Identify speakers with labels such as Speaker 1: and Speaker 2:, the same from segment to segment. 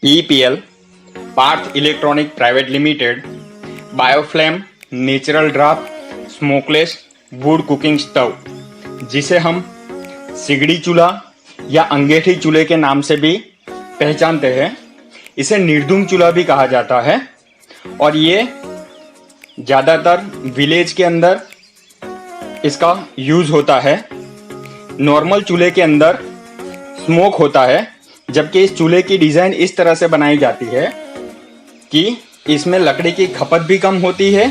Speaker 1: EPL Parth electronic private limited Bioflame natural draught smokeless wood cooking stove, जिसे हम सिगड़ी चूल्हा या अंगीठी चूल्हे के नाम से भी पहचानते हैं। इसे निर्धूम चूल्हा भी कहा जाता है और ये ज़्यादातर विलेज के अंदर इसका यूज़ होता है। नॉर्मल चूल्हे के अंदर स्मोक होता है, जबकि इस चूल्हे की डिज़ाइन इस तरह से बनाई जाती है कि इसमें लकड़ी की खपत भी कम होती है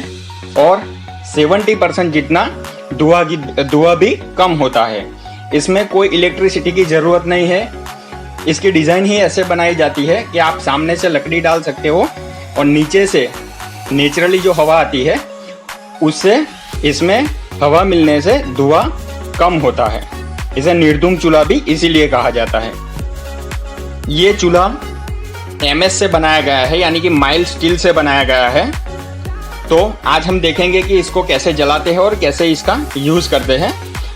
Speaker 1: और 70% जितना धुआं भी कम होता है। इसमें कोई इलेक्ट्रिसिटी की ज़रूरत नहीं है। इसकी डिज़ाइन ही ऐसे बनाई जाती है कि आप सामने से लकड़ी डाल सकते हो और नीचे से नेचुरली जो हवा आती है उससे इसमें हवा मिलने से धुआं कम होता है। इसे निर्धूम चूल्हा भी इसीलिए कहा जाता है। ये चूल्हा MS से बनाया गया है, यानी कि माइल्ड स्टील से बनाया गया है। तो आज हम देखेंगे कि इसको कैसे जलाते हैं और कैसे इसका यूज़ करते हैं।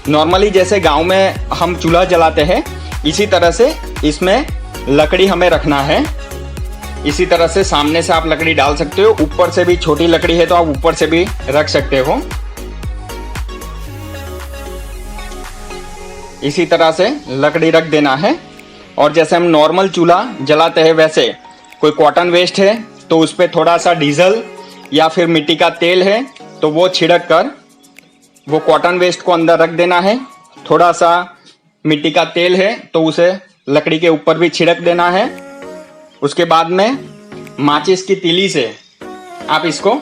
Speaker 1: नॉर्मली जैसे गांव में हम चूल्हा जलाते हैं, इसी तरह से इसमें लकड़ी हमें रखना है। इसी तरह से सामने से आप लकड़ी डाल सकते हो, ऊपर से भी छोटी लकड़ी है तो आप ऊपर से भी रख सकते हो। इसी तरह से लकड़ी रख देना है और जैसे हम नॉर्मल चूल्हा जलाते हैं वैसे कोई कॉटन वेस्ट है तो उस पर थोड़ा सा डीजल या फिर मिट्टी का तेल है तो वो छिड़क कर वो कॉटन वेस्ट को अंदर रख देना है। थोड़ा सा मिट्टी का तेल है तो उसे लकड़ी के ऊपर भी छिड़क देना है। उसके बाद में माचिस की तीली से आप इसको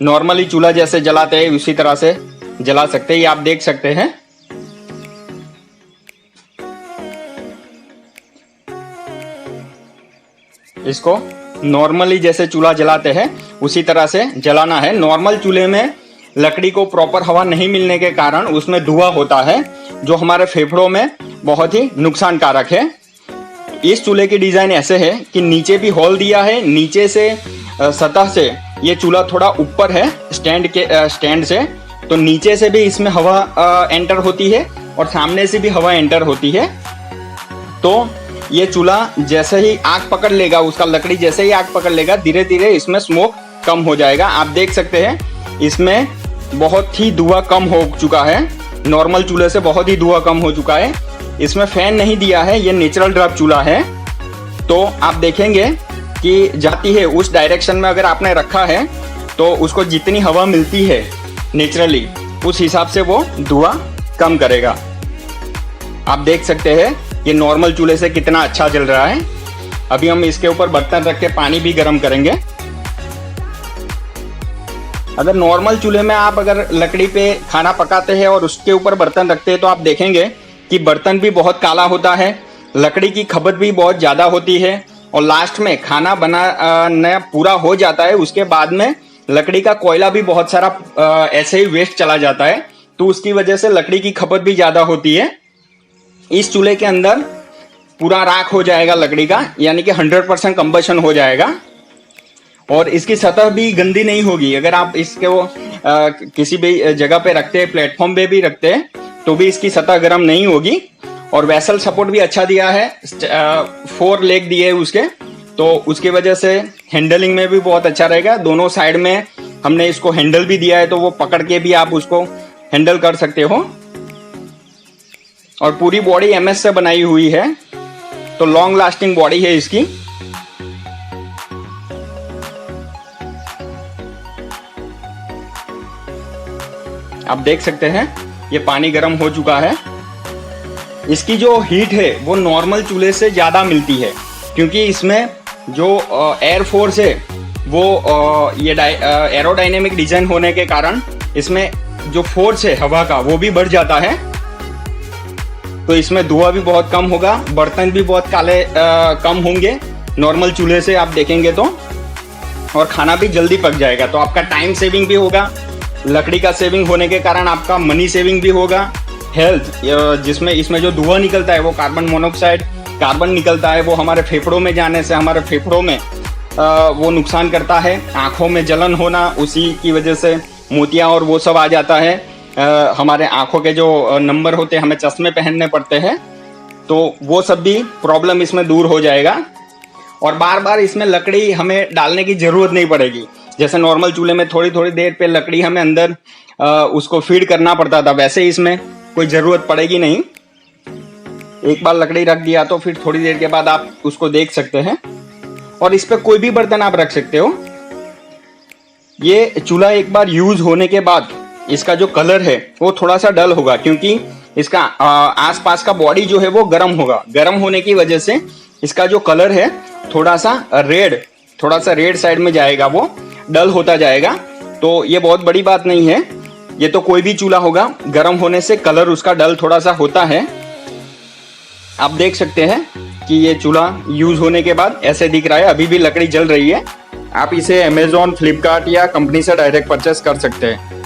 Speaker 1: नॉर्मली चूल्हा जैसे जलाते हैं उसी तरह से जला सकते हैं। ये आप देख सकते हैं। इसको नॉर्मली जैसे चूल्हा जलाते हैं उसी तरह से जलाना है। नॉर्मल चूल्हे में लकड़ी को प्रॉपर हवा नहीं मिलने के कारण उसमें धुआं होता है जो हमारे फेफड़ों में बहुत ही नुकसानकारक है। इस चूल्हे की डिज़ाइन ऐसे है कि नीचे भी होल दिया है, नीचे से सतह से ये चूल्हा थोड़ा ऊपर है स्टैंड से, तो नीचे से भी इसमें हवा एंटर होती है और सामने से भी हवा एंटर होती है। तो ये चूल्हा जैसे ही आग पकड़ लेगा, उसका लकड़ी जैसे ही आग पकड़ लेगा, धीरे धीरे इसमें स्मोक कम हो जाएगा। आप देख सकते हैं इसमें बहुत ही धुआं कम हो चुका है। नॉर्मल चूल्हे से बहुत ही धुआं कम हो चुका है। इसमें फैन नहीं दिया है, ये नेचुरल ड्राफ्ट चूल्हा है। तो आप देखेंगे कि जाती है उस डायरेक्शन में अगर आपने रखा है तो उसको जितनी हवा मिलती है नेचुरली उस हिसाब से वो धुआं कम करेगा। आप देख सकते हैं ये नॉर्मल चूल्हे से कितना अच्छा जल रहा है। अभी हम इसके ऊपर बर्तन रख के पानी भी गर्म करेंगे। अगर नॉर्मल चूल्हे में आप अगर लकड़ी पे खाना पकाते हैं और उसके ऊपर बर्तन रखते हैं तो आप देखेंगे कि बर्तन भी बहुत काला होता है, लकड़ी की खपत भी बहुत ज़्यादा होती है और लास्ट में खाना बनाना पूरा हो जाता है, उसके बाद में लकड़ी का कोयला भी बहुत सारा ऐसे ही वेस्ट चला जाता है। तो उसकी वजह से लकड़ी की खपत भी ज़्यादा होती है। इस चूल्हे के अंदर पूरा राख हो जाएगा लकड़ी का, यानी कि 100% कंबशन हो जाएगा और इसकी सतह भी गंदी नहीं होगी। अगर आप इसके किसी भी जगह पे रखते हैं, प्लेटफॉर्म पे भी रखते हैं तो भी इसकी सतह गर्म नहीं होगी। और वेसल सपोर्ट भी अच्छा दिया है, 4 लेग दिए है उसके, तो उसकी वजह से हैंडलिंग में भी बहुत अच्छा रहेगा। दोनों साइड में हमने इसको हैंडल भी दिया है तो वो पकड़ के भी आप उसको हैंडल कर सकते हो। और पूरी बॉडी MS से बनाई हुई है तो लॉन्ग लास्टिंग बॉडी है इसकी। आप देख सकते हैं ये पानी गर्म हो चुका है। इसकी जो हीट है वो नॉर्मल चूल्हे से ज़्यादा मिलती है क्योंकि इसमें जो एयर फोर्स है वो ये एरोडायनेमिक डिजाइन होने के कारण इसमें जो फोर्स है हवा का वो भी बढ़ जाता है। तो इसमें धुआं भी बहुत कम होगा, बर्तन भी बहुत काले कम होंगे नॉर्मल चूल्हे से आप देखेंगे तो, और खाना भी जल्दी पक जाएगा। तो आपका टाइम सेविंग भी होगा, लकड़ी का सेविंग होने के कारण आपका मनी सेविंग भी होगा। हेल्थ जिसमें इसमें जो धुआं निकलता है वो कार्बन मोनोऑक्साइड कार्बन निकलता है, वो हमारे फेफड़ों में जाने से हमारे फेफड़ों में वो नुकसान करता है। आँखों में जलन होना, उसी की वजह से मोतिया और वो सब आ जाता है। हमारे आँखों के जो नंबर होते हैं हमें चश्मे पहनने पड़ते हैं, तो वो सब भी प्रॉब्लम इसमें दूर हो जाएगा। और बार बार इसमें लकड़ी हमें डालने की ज़रूरत नहीं पड़ेगी। जैसे नॉर्मल चूल्हे में थोड़ी थोड़ी देर पे लकड़ी हमें अंदर उसको फीड करना पड़ता था, वैसे इसमें कोई ज़रूरत पड़ेगी नहीं। एक बार लकड़ी रख दिया तो फिर थोड़ी देर के बाद आप उसको देख सकते हैं और इस पर कोई भी बर्तन आप रख सकते हो। ये चूल्हा एक बार यूज होने के बाद इसका जो कलर है वो थोड़ा सा डल होगा, क्योंकि इसका आसपास का बॉडी जो है वो गर्म होगा। गर्म होने की वजह से इसका जो कलर है थोड़ा सा रेड साइड में जाएगा, वो डल होता जाएगा। तो ये बहुत बड़ी बात नहीं है, ये तो कोई भी चूल्हा होगा, गर्म होने से कलर उसका डल थोड़ा सा होता है। आप देख सकते हैं कि ये चूल्हा यूज होने के बाद ऐसे दिख रहा है, अभी भी लकड़ी जल रही है। आप इसे अमेज़ॉन, फ्लिपकार्ट या कंपनी से डायरेक्ट परचेस कर सकते हैं।